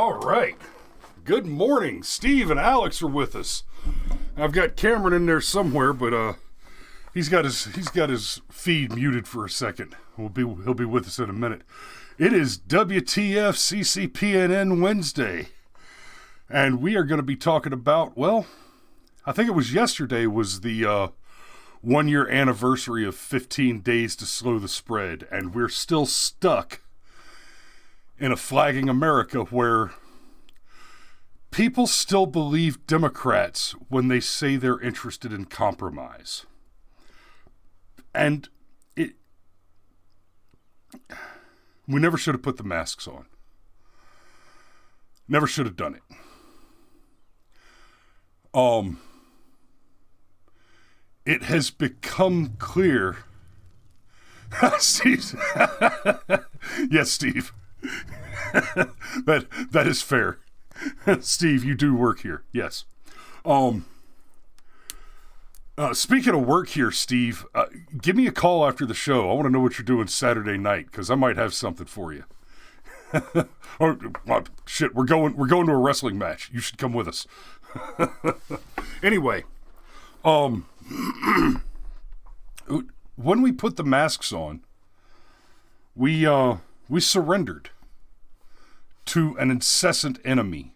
All right. Good morning. Steve and Alex are with us. I've got Cameron in there somewhere, but he's got his feed muted for a second. He'll be with us in a minute. It is WTF CCPNN Wednesday, and we are going to be talking about, well, I think it was yesterday was the 1 year anniversary of 15 days to slow the spread, and we're still stuck in a flagging America where people still believe Democrats when they say they're interested in compromise. And we never should have put the masks on. Never should have done it. It has become clear. Steve. Yes, Steve. that is fair. Steve, you do work here. Yes. Speaking of work here, Steve, give me a call after the show. I want to know what you're doing Saturday night, because I might have something for you. Shit, we're going to a wrestling match. You should come with us. Anyway, when we put the masks on, we surrendered to an incessant enemy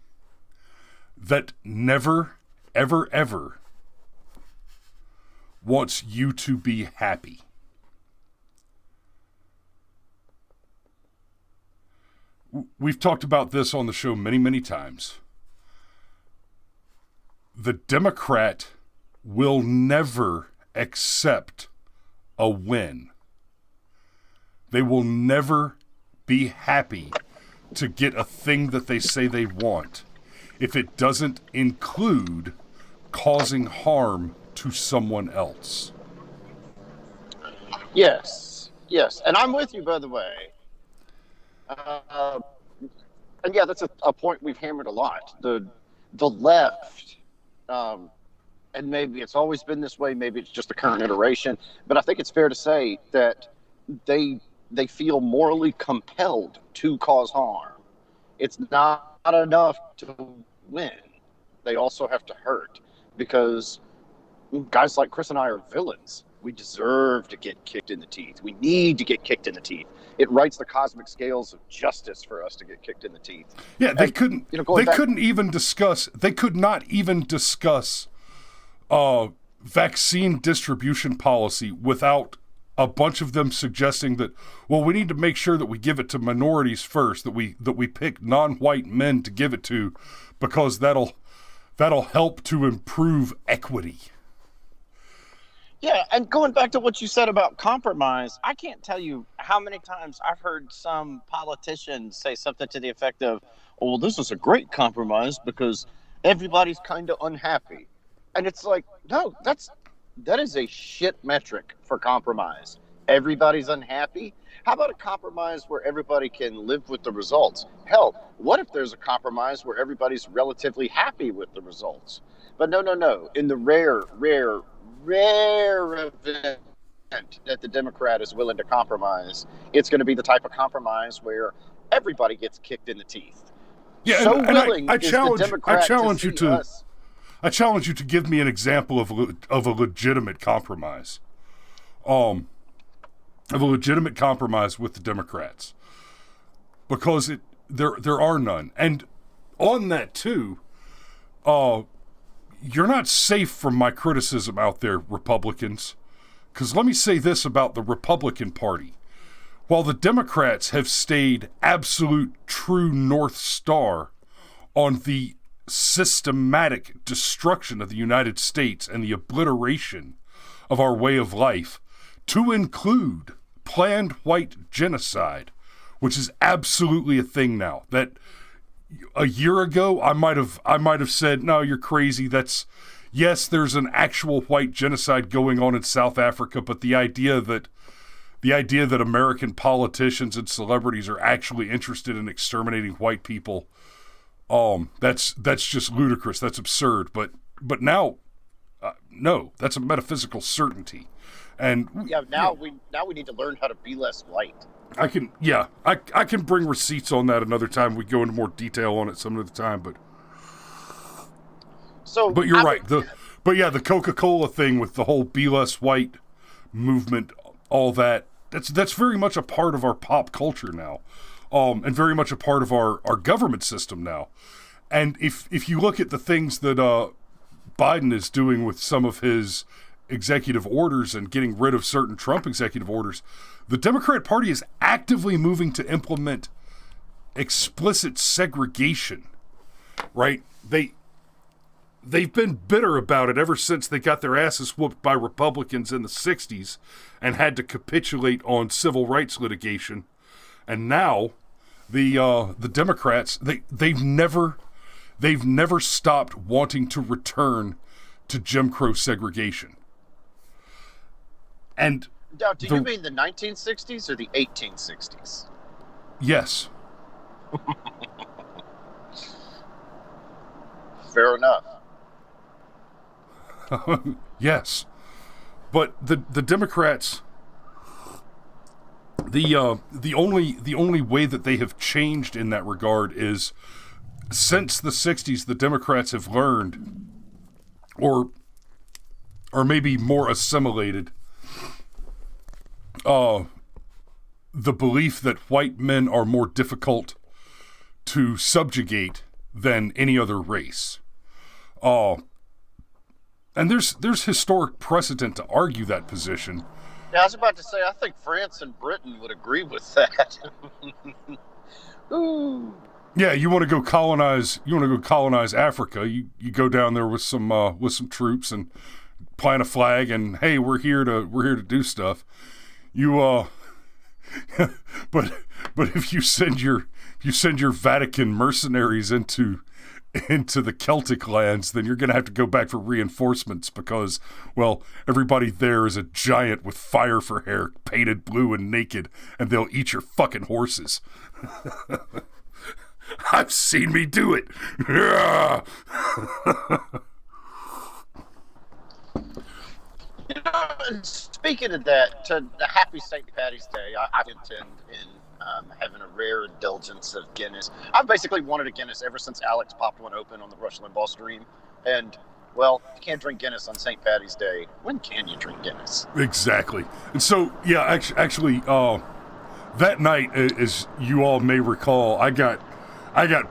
that never, ever, ever wants you to be happy. We've talked about this on the show many, many times. The Democrat will never accept a win. They will never be happy to get a thing that they say they want if it doesn't include causing harm to someone else. Yes. And I'm with you, by the way. And yeah, that's a point we've hammered a lot. The left, and maybe it's always been this way, maybe it's just the current iteration, but I think it's fair to say that they feel morally compelled to cause harm. It's not enough to win. They also have to hurt, because guys like Chris and I are villains. We deserve to get kicked in the teeth. We need to get kicked in the teeth. It writes the cosmic scales of justice for us to get kicked in the teeth. Yeah, they could not even discuss vaccine distribution policy without a bunch of them suggesting that, well, we need to make sure that we give it to minorities first, that we pick non-white men to give it to, because that'll help to improve equity. Yeah, and going back to what you said about compromise, I can't tell you how many times I've heard some politicians say something to the effect of, oh, well, this is a great compromise because everybody's kind of unhappy. And it's like, no, that is a shit metric for compromise. Everybody's unhappy? How about a compromise where everybody can live with the results? Hell, what if there's a compromise where everybody's relatively happy with the results? But no. In the rare event that the Democrat is willing to compromise, it's going to be the type of compromise where everybody gets kicked in the teeth. Yeah, so and willing I is the Democrat I challenge you to give me an example of a legitimate compromise. Of a legitimate compromise with the Democrats. Because there are none. And on that too, you're not safe from my criticism out there, Republicans. Because let me say this about the Republican Party. While the Democrats have stayed absolute true North Star on the systematic destruction of the United States and the obliteration of our way of life, to include planned white genocide, which is absolutely a thing now. That a year ago I might have said, no, you're crazy. Yes, there's an actual white genocide going on in South Africa, but the idea that American politicians and celebrities are actually interested in exterminating white people, that's just ludicrous. That's absurd. But now, no, that's a metaphysical certainty. And now we need to learn how to be less white. I can bring receipts on that another time. We go into more detail on it some other time, but you're right. The Coca-Cola thing with the whole Be Less White movement, all that's very much a part of our pop culture now, and very much a part of our government system now. And if you look at the things that Biden is doing with some of his executive orders and getting rid of certain Trump executive orders, the Democrat Party is actively moving to implement explicit segregation, right? They've been bitter about it ever since they got their asses whooped by Republicans in the 60s and had to capitulate on civil rights litigation. And now the Democrats, they've never stopped wanting to return to Jim Crow segregation. And now, do you mean the 1960s or the 1860s? Yes. Fair enough. Yes. But the Democrats, the only way that they have changed in that regard is since the 60s the Democrats have learned or maybe more assimilated the belief that white men are more difficult to subjugate than any other race. And there's historic precedent to argue that position. Yeah, I was about to say, I think France and Britain would agree with that. Ooh. Yeah, you want to go colonize Africa. You go down there with some troops and plant a flag and hey, we're here to do stuff. But if you send your Vatican mercenaries into the Celtic lands, then you're going to have to go back for reinforcements because, well, everybody there is a giant with fire for hair, painted blue and naked, and they'll eat your fucking horses. I've seen me do it. And speaking of that, to the happy St. Patty's Day, I intend in having a rare indulgence of Guinness. I've basically wanted a Guinness ever since Alex popped one open on the Rush Limbaugh stream. And, well, you can't drink Guinness on St. Patty's Day. When can you drink Guinness? Exactly. And so, yeah, actually, that night, as you all may recall, I got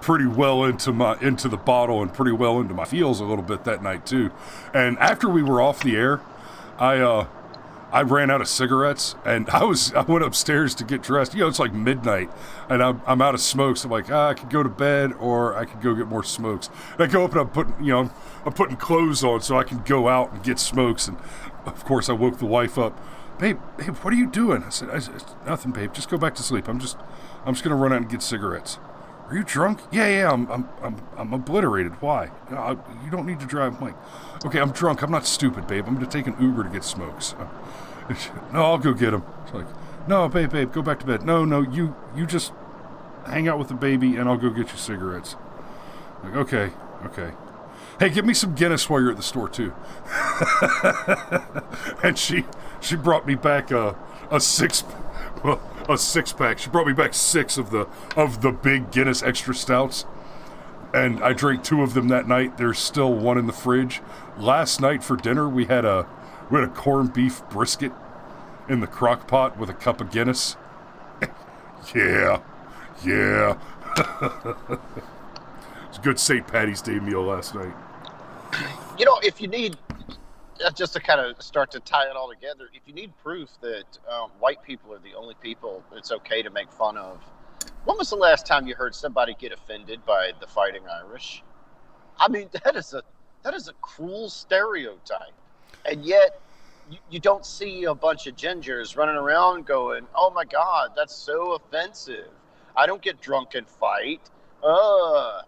pretty well into the bottle and pretty well into my feels a little bit that night too. And after we were off the air, I ran out of cigarettes and I went upstairs to get dressed. It's like midnight and I'm out of smokes. I'm like, I could go to bed or I could go get more smokes. And I go up and I'm putting clothes on so I can go out and get smokes. And of course I woke the wife up. Babe, what are you doing? I said, nothing, babe. Just go back to sleep. I'm just gonna run out and get cigarettes. Are you drunk? Yeah. I'm obliterated. Why? You don't need to drive. I'm like, okay, I'm drunk. I'm not stupid, babe. I'm gonna take an Uber to get smokes. No, I'll go get him. It's like, no, babe, go back to bed. No, you just hang out with the baby, and I'll go get you cigarettes. Like, okay. Hey, get me some Guinness while you're at the store too. And she brought me back a six pack. She brought me back 6 of the big Guinness extra stouts, and I drank 2 of them that night. There's still 1 in the fridge. Last night for dinner we had a corned beef brisket in the crock pot with a cup of Guinness. yeah. It's a good St. Patty's Day meal last night. If you need, just to kind of start to tie it all together, if you need proof that white people are the only people it's okay to make fun of, when was the last time you heard somebody get offended by the Fighting Irish? I mean, that is a cruel stereotype. And yet, you don't see a bunch of gingers running around going, oh my God, that's so offensive. I don't get drunk and fight. Wah.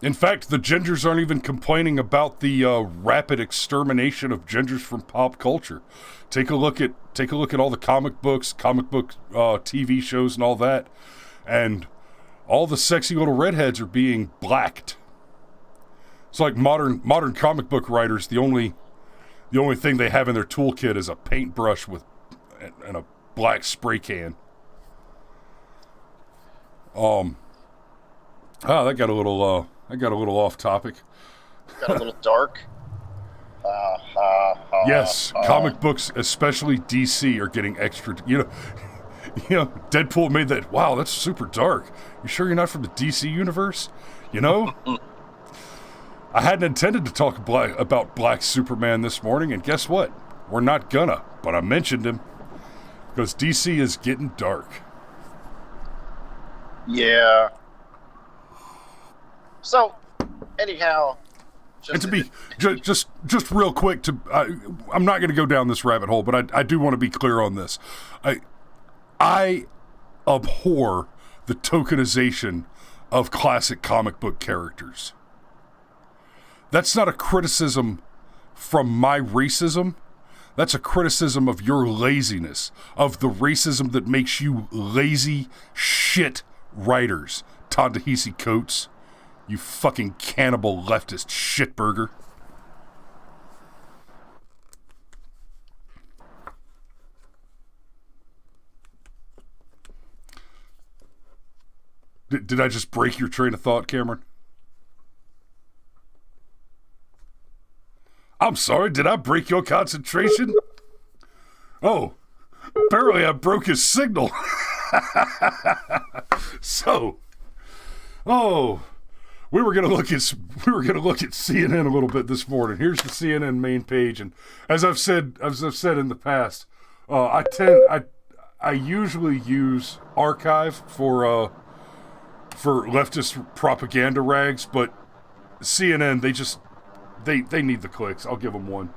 In fact, the gingers aren't even complaining about the rapid extermination of gingers from pop culture. Take a look at all the comic book TV shows and all that, and all the sexy little redheads are being blacked. It's like modern comic book writers. The only thing they have in their toolkit is a paintbrush and a black spray can. That got a little off topic. Got a little dark. Yes, comic books, especially DC, are getting extra. Deadpool made that. Wow, that's super dark. You sure you're not from the DC universe? I hadn't intended to talk about Black Superman this morning, and guess what? We're not gonna. But I mentioned him because DC is getting dark. Yeah. So, anyhow. And to be just real quick, I'm not going to go down this rabbit hole, but I do want to be clear on this. I abhor the tokenization of classic comic book characters. That's not a criticism from my racism. That's a criticism of your laziness, of the racism that makes you lazy shit writers. Ta-Nehisi Coates. You fucking cannibal leftist shitburger. Did I just break your train of thought, Cameron? I'm sorry, did I break your concentration? Oh, apparently I broke his signal. We were gonna look at CNN a little bit this morning. Here's the CNN main page, and as I've said in the past, I usually use Archive for leftist propaganda rags, but CNN they need the clicks. I'll give them one.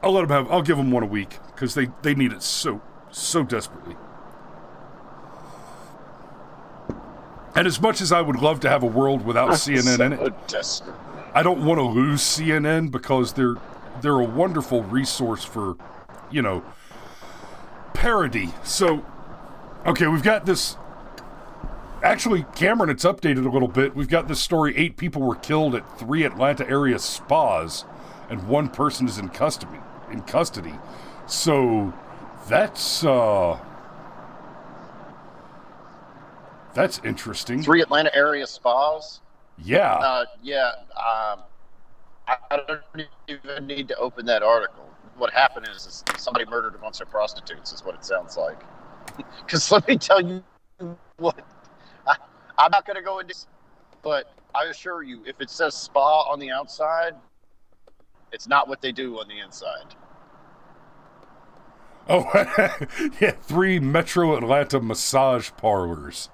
I'll give them one a week because they need it so desperately. And as much as I would love to have a world without CNN in it, I don't want to lose CNN because they're a wonderful resource for, parody. So, okay, we've got this. Actually, Cameron, it's updated a little bit. We've got this story: 8 people were killed at 3 Atlanta area spas, and 1 person is in custody. So, that's interesting. 3 Atlanta area spas? Yeah. I don't even need to open that article. What happened is somebody murdered a bunch of prostitutes, is what it sounds like. Because let me tell you what, I'm not going to go into this, but I assure you, if it says spa on the outside, it's not what they do on the inside. Oh, yeah, 3 Metro Atlanta massage parlors.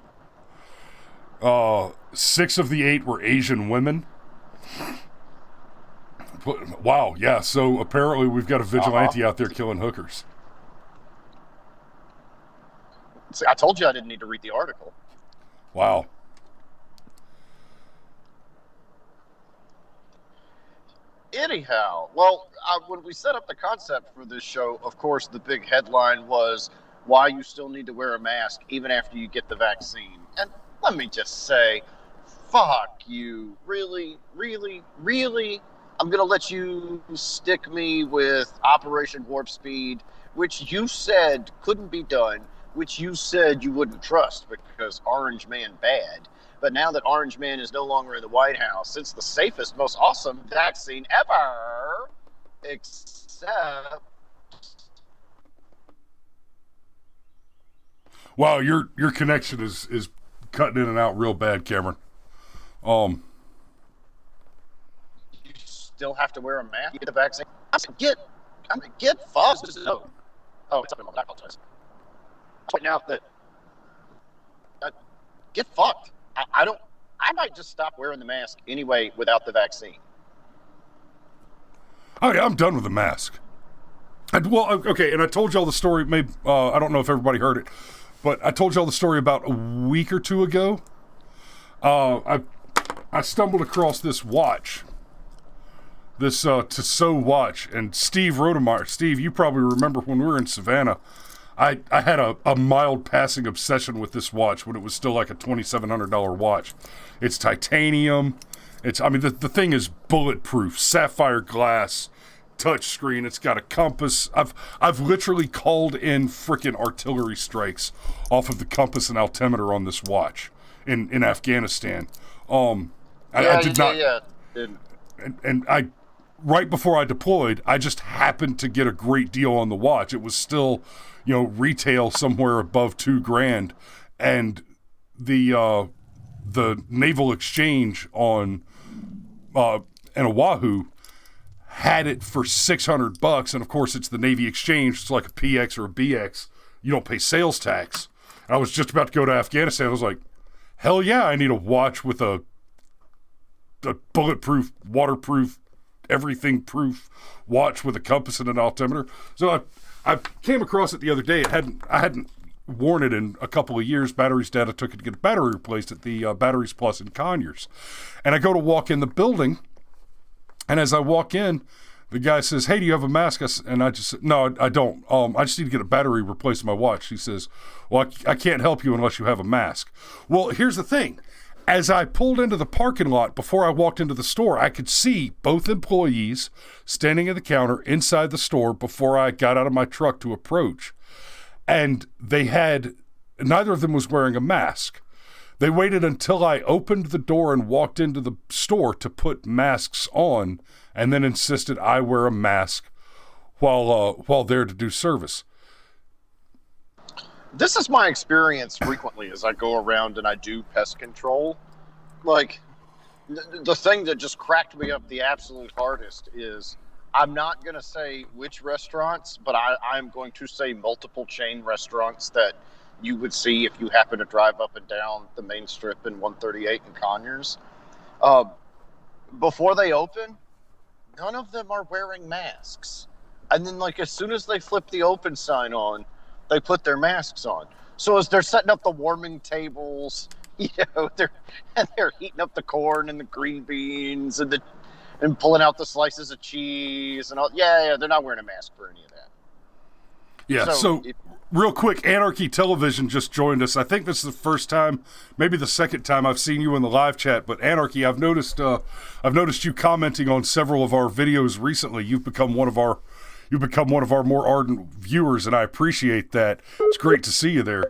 6 of the 8 were Asian women. Wow, yeah, so apparently we've got a vigilante out there killing hookers. See, I told you I didn't need to read the article. Wow. Anyhow, well, when we set up the concept for this show, of course, the big headline was why you still need to wear a mask even after you get the vaccine. And let me just say, fuck you. Really? Really? Really? I'm going to let you stick me with Operation Warp Speed, which you said couldn't be done, which you said you wouldn't trust because Orange Man bad. But now that Orange Man is no longer in the White House, it's the safest, most awesome vaccine ever, except... Wow, your connection is cutting in and out real bad, Cameron. You still have to wear a mask to get the vaccine? Get fucked. Oh, it's up in my, I apologize. Point out that get fucked. I might just stop wearing the mask anyway without the vaccine. Oh yeah, I'm done with the mask. And I told y'all the story. Maybe I don't know if everybody heard it, but I told y'all the story about a week or 2 ago. I stumbled across this watch, this Tissot watch, and Steve Rodemeyer. Steve, you probably remember when we were in Savannah. I had a mild passing obsession with this watch when it was still like a $2,700 watch. It's titanium. The thing is bulletproof, sapphire glass, touch screen. It's got a compass. I've literally called in frickin' artillery strikes off of the compass and altimeter on this watch in Afghanistan. I did not. Yeah. And I, right before I deployed, I just happened to get a great deal on the watch. It was still, retail somewhere above $2,000, and the Naval Exchange on in Oahu had it for $600, and of course it's the Navy Exchange. It's like a PX or a BX. You don't pay sales tax. I was just about to go to Afghanistan. I was like, hell yeah, I need a watch with a bulletproof, waterproof, everything proof watch with a compass and an altimeter. So I came across it the other day. I hadn't worn it in a couple of years. Battery's dad, I took it to get a battery replaced at the Batteries Plus in Conyers. And I go to walk in the building, and as I walk in, the guy says, "Hey, do you have a mask?" And I just said, "No, I don't. I just need to get a battery replaced in my watch." He says, "Well, I can't help you unless you have a mask." Well, here's the thing. As I pulled into the parking lot before I walked into the store, I could see both employees standing at the counter inside the store before I got out of my truck to approach. And neither of them was wearing a mask. They waited until I opened the door and walked into the store to put masks on, and then insisted I wear a mask while there to do service. This is my experience frequently as I go around and I do pest control. Like, the thing that just cracked me up the absolute hardest is, I'm not going to say which restaurants, but I'm going to say multiple chain restaurants that you would see if you happen to drive up and down the main strip in 138 in Conyers. Before they open, none of them are wearing masks. And then, like, as soon as they flip the open sign on, they put their masks on. So as they're setting up the warming tables, they're heating up the corn and the green beans and pulling out the slices of cheese and all. Yeah, they're not wearing a mask for any of that. Yeah. So real quick, Anarchy Television just joined us. I think this is the first time, maybe the second time I've seen you in the live chat. But Anarchy, I've noticed you commenting on several of our videos recently. You've become one of our more ardent viewers, and I appreciate that. It's great to see you there.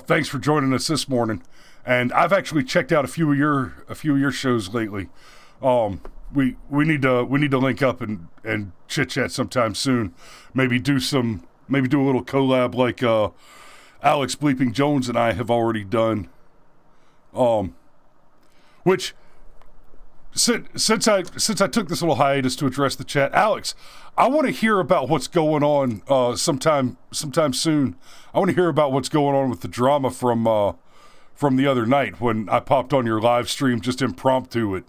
Thanks for joining us this morning. And I've actually checked out a few of your shows lately. We need to link up and chit chat sometime soon. Maybe do a little collab like Alex Bleeping Jones and I have already done. Which since I took this little hiatus to address the chat, Alex, I want to hear about what's going on sometime soon. I want to hear about what's going on with the drama from the other night when I popped on your live stream just impromptu at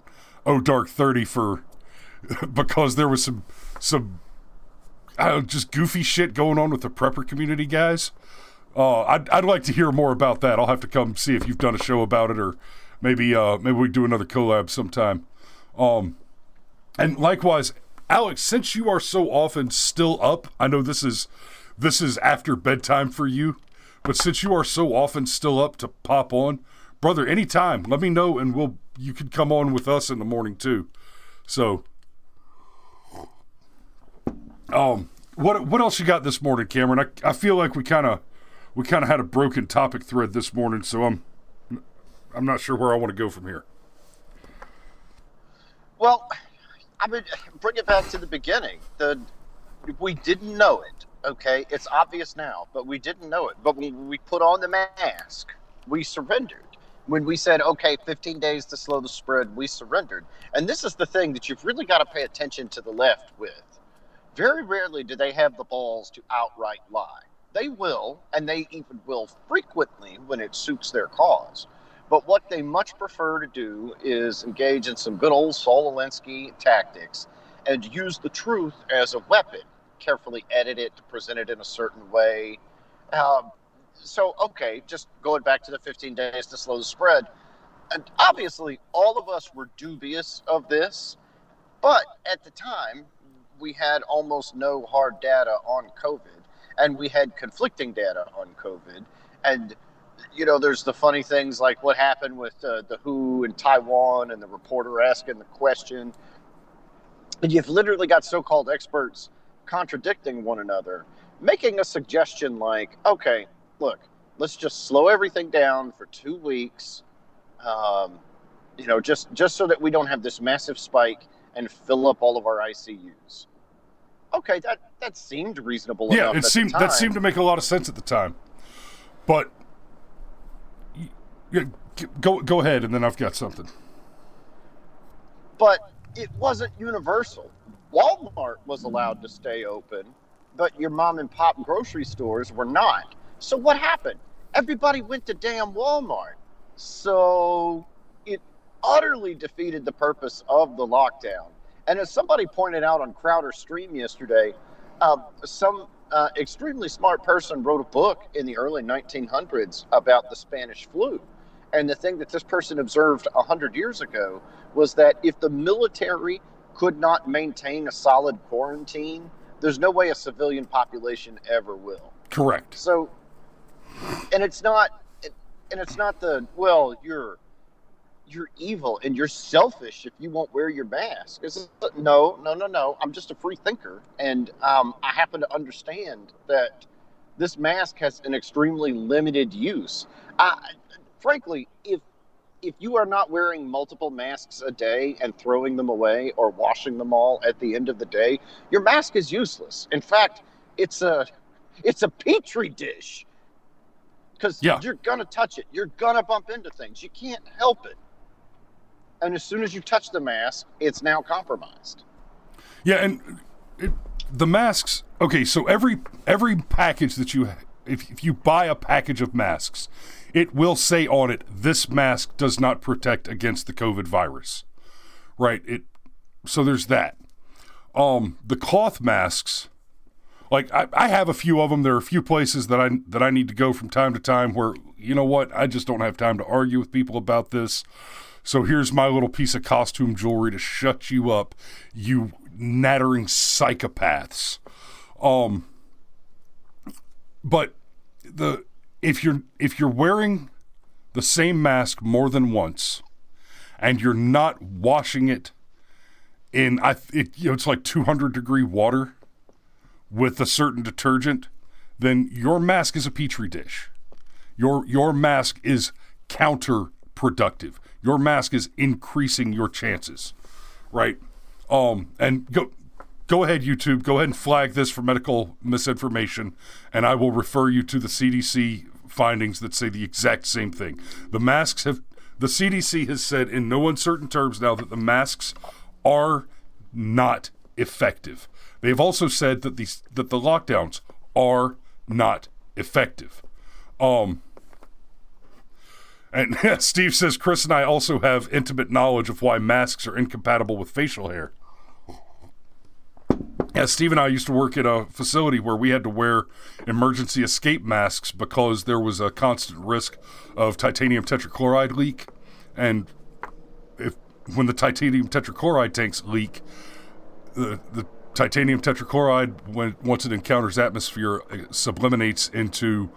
Dark 30 because there was some just goofy shit going on with the prepper community, guys. I'd like to hear more about that. I'll have to come see if you've done a show about it, or maybe we do another collab sometime. And likewise, Alex, since you are so often still up, I know this is after bedtime for you, but since you are so often still up to pop on, brother, anytime, let me know and you can come on with us in the morning too. So, what else you got this morning, Cameron? I feel like we kind of had a broken topic thread this morning, so I'm not sure where I want to go from here. Well, I mean, bring it back to the beginning. We didn't know it, okay? It's obvious now, but we didn't know it. But when we put on the mask, we surrendered. When we said, okay, 15 days to slow the spread, we surrendered. And this is the thing that you've really got to pay attention to the left with. Very rarely do they have the balls to outright lie. They will, and they even will frequently when it suits their cause. But what they much prefer to do is engage in some good old Saul Alinsky tactics and use the truth as a weapon, carefully edit it to present it in a certain way. So, okay, just going back to the 15 days to slow the spread. And obviously, all of us were dubious of this, but at the time, we had almost no hard data on COVID, and we had conflicting data on COVID. And there's the funny things like what happened with the WHO in Taiwan and the reporter asking the question. And you've literally got so-called experts contradicting one another, making a suggestion like, okay, look, let's just slow everything down for 2 weeks, just so that we don't have this massive spike and fill up all of our ICUs. Okay, that seemed reasonable enough at the time. That seemed to make a lot of sense at the time. But go ahead, and then I've got something. But it wasn't universal. Walmart was allowed to stay open, but your mom and pop grocery stores were not. So what happened? Everybody went to damn Walmart. So it utterly defeated the purpose of the lockdown. And as somebody pointed out on Crowder's stream yesterday, some extremely smart person wrote a book in the early 1900s about the Spanish flu. And the thing that this person observed 100 years ago was that if the military could not maintain a solid quarantine, there's no way a civilian population ever will. Correct. So, and it's not you're evil and you're selfish if you won't wear your mask. No. I'm just a free thinker, and I happen to understand that this mask has an extremely limited use. Frankly, if you are not wearing multiple masks a day and throwing them away or washing them all at the end of the day, your mask is useless. In fact, it's a petri dish, because you're gonna touch it, you're gonna bump into things, you can't help it. And as soon as you touch the mask, it's now compromised. Yeah, and the masks. Okay, so every package that if you buy a package of masks, it will say on it, this mask does not protect against the COVID virus, right? So there's that. The cloth masks, like I have a few of them. There are a few places that I need to go from time to time where, you know what, I just don't have time to argue with people about this. So here's my little piece of costume jewelry to shut you up, you nattering psychopaths. But if you're wearing the same mask more than once, and you're not washing it in it's like 200-degree water with a certain detergent, then your mask is a petri dish. Your mask is counterproductive. Your mask is increasing your chances, right? And go ahead, YouTube. Go ahead and flag this for medical misinformation, and I will refer you to the CDC findings that say the exact same thing. The CDC has said in no uncertain terms now that the masks are not effective. They've also said that the lockdowns are not effective. And Steve says, Chris and I also have intimate knowledge of why masks are incompatible with facial hair. Yeah, Steve and I used to work at a facility where we had to wear emergency escape masks because there was a constant risk of titanium tetrachloride leak. And when the titanium tetrachloride tanks leak, the titanium tetrachloride, once it encounters atmosphere, it sublimates into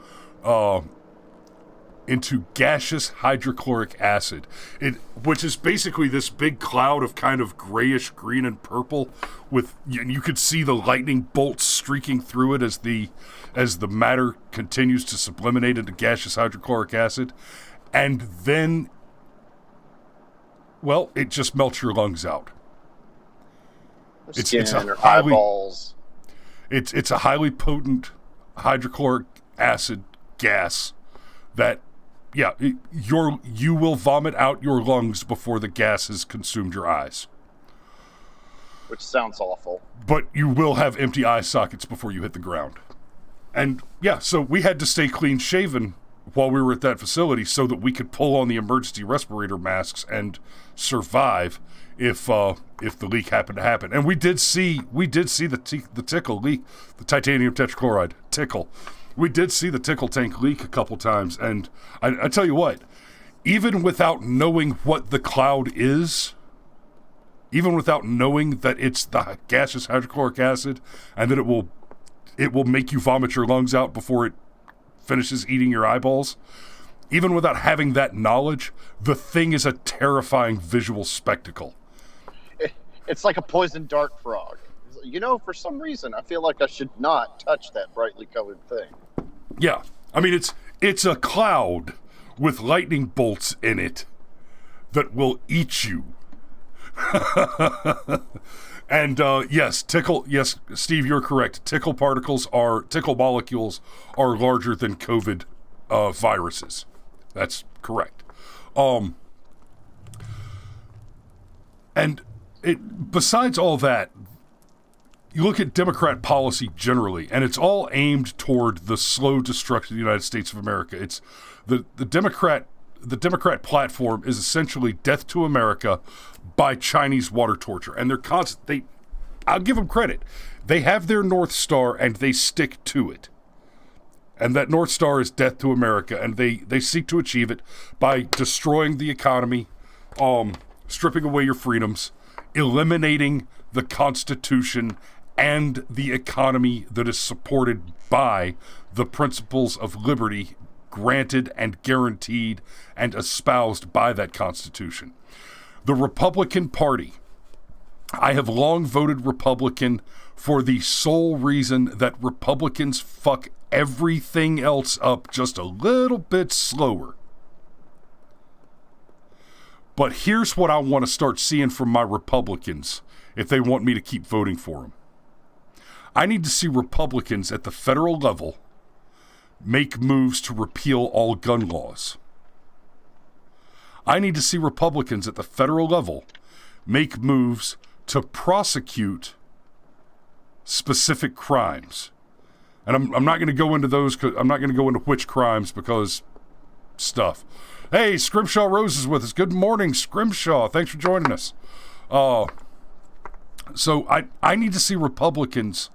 gaseous hydrochloric acid, which is basically this big cloud of kind of grayish green and purple you could see the lightning bolts streaking through it as the matter continues to sublimate into gaseous hydrochloric acid. And then, well, it just melts your lungs out. It's a highly, eyeballs. It's a highly potent hydrochloric acid gas that, you will vomit out your lungs before the gas has consumed your eyes. Which sounds awful. But you will have empty eye sockets before you hit the ground. And so we had to stay clean shaven while we were at that facility so that we could pull on the emergency respirator masks and survive if the leak happened to happen. And we did see the tickle leak, the titanium tetrachloride tickle. We did see the tickle tank leak a couple times, and I tell you what, even without knowing what the cloud is, even without knowing that it's the gaseous hydrochloric acid and that it will make you vomit your lungs out before it finishes eating your eyeballs, even without having that knowledge, the thing is a terrifying visual spectacle. It's like a poison dart frog. You know, for some reason, I feel like I should not touch that brightly colored thing. Yeah. I mean, it's a cloud with lightning bolts in it that will eat you. And yes, Steve, you're correct. Tickle molecules are larger than COVID viruses. That's correct. Besides all that, you look at Democrat policy generally, and it's all aimed toward the slow destruction of the United States of America. It's the Democrat platform is essentially death to America by Chinese water torture, and I'll give them credit. They have their North Star and they stick to it. And that North Star is death to America, and they seek to achieve it by destroying the economy, stripping away your freedoms, eliminating the Constitution and the economy that is supported by the principles of liberty granted and guaranteed and espoused by that Constitution. The Republican Party, I have long voted Republican for the sole reason that Republicans fuck everything else up just a little bit slower. But here's what I want to start seeing from my Republicans if they want me to keep voting for them. I need to see Republicans at the federal level make moves to repeal all gun laws. I need to see Republicans at the federal level make moves to prosecute specific crimes. And I'm not going to go into those. I'm not going to go into which crimes because stuff. Hey, Scrimshaw Rose is with us. Good morning, Scrimshaw. Thanks for joining us. So I need to see Republicans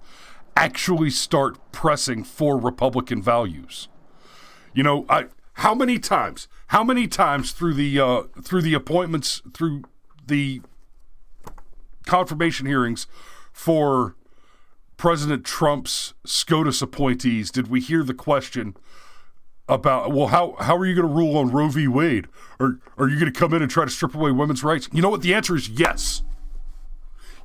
actually start pressing for Republican values. You know, how many times through the appointments, through the confirmation hearings for President Trump's SCOTUS appointees did we hear the question about, well, how are you going to rule on Roe v. Wade? Or are you going to come in and try to strip away women's rights? You know what? The answer is yes.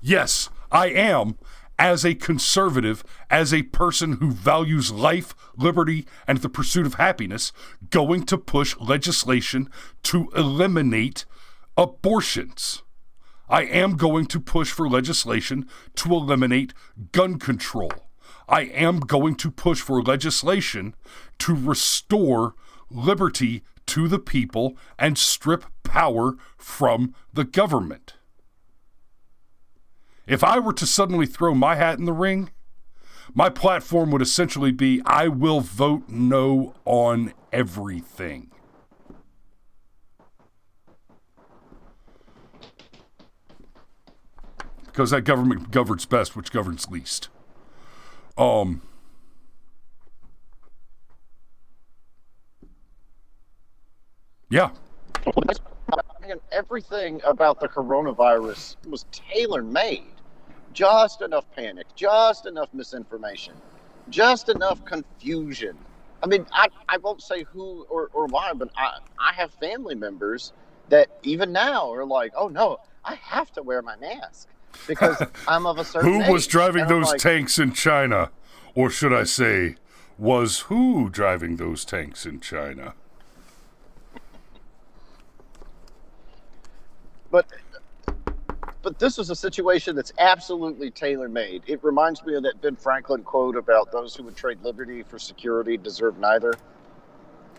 Yes, I am, as a conservative, as a person who values life, liberty, and the pursuit of happiness, going to push legislation to eliminate abortions. I am going to push for legislation to eliminate gun control. I am going to push for legislation to restore liberty to the people and strip power from the government. If I were to suddenly throw my hat in the ring, my platform would essentially be, I will vote no on everything. Because that government governs best, which governs least. Yeah. Man, everything about the coronavirus was tailor-made. Just enough panic, just enough misinformation, just enough confusion. I mean, I won't say who or why, but I have family members that even now are like, oh no, I have to wear my mask because I'm of a certain age. Who was driving those like, tanks in China? Or should I say, was who driving those tanks in China? But this is a situation that's absolutely tailor-made. It reminds me of that Ben Franklin quote about those who would trade liberty for security deserve neither.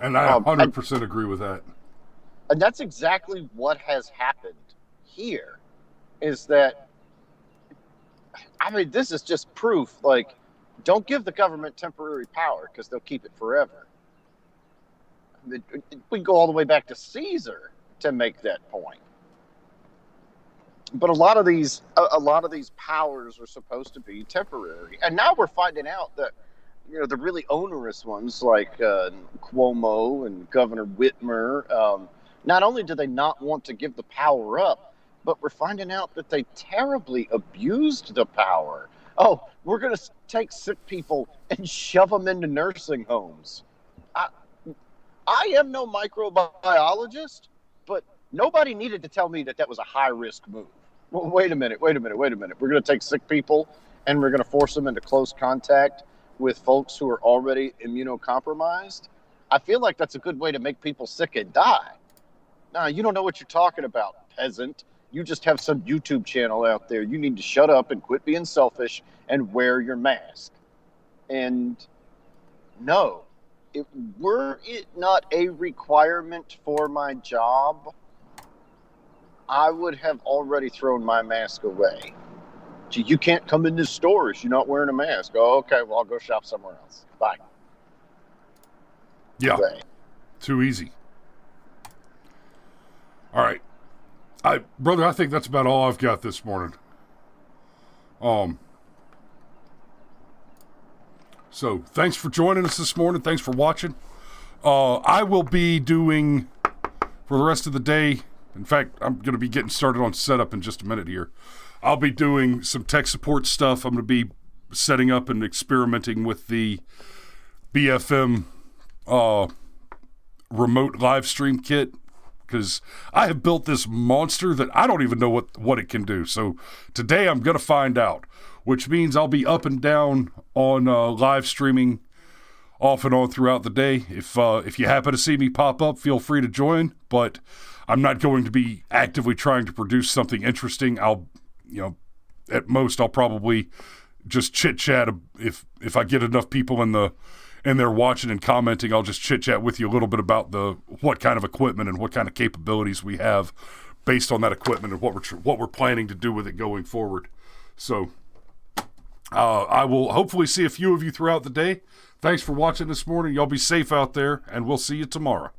And I 100% agree with that. And that's exactly what has happened here, is that, I mean, this is just proof, like, don't give the government temporary power because they'll keep it forever. I mean, we can go all the way back to Caesar to make that point. But a lot of these powers are supposed to be temporary, and now we're finding out that, you know, the really onerous ones like Cuomo and Governor Whitmer, not only do they not want to give the power up, but we're finding out that they terribly abused the power. Oh, we're going to take sick people and shove them into nursing homes. I am no microbiologist, but nobody needed to tell me that that was a high-risk move. Well, wait a minute. We're going to take sick people and we're going to force them into close contact with folks who are already immunocompromised. I feel like that's a good way to make people sick and die. No, you don't know what you're talking about, peasant. You just have some YouTube channel out there. You need to shut up and quit being selfish and wear your mask. And no, were it not a requirement for my job, I would have already thrown my mask away. Gee, you can't come in this store if you're not wearing a mask. Oh, okay, well, I'll go shop somewhere else. Bye. Yeah, Away. Too easy. All right. Brother, I think that's about all I've got this morning. So thanks for joining us this morning. Thanks for watching. I will be doing, for the rest of the day, in fact, I'm going to be getting started on setup in just a minute here. I'll be doing some tech support stuff. I'm going to be setting up and experimenting with the BFM remote live stream kit, because I have built this monster that I don't even know what it can do. So today I'm going to find out, which means I'll be up and down on live streaming off and on throughout the day. If you happen to see me pop up, feel free to join, but I'm not going to be actively trying to produce something interesting. At most I'll probably just chit chat. If I get enough people in there watching and commenting, I'll just chit chat with you a little bit about what kind of equipment and what kind of capabilities we have based on that equipment and what we're planning to do with it going forward. So I will hopefully see a few of you throughout the day. Thanks for watching this morning. Y'all be safe out there, and we'll see you tomorrow.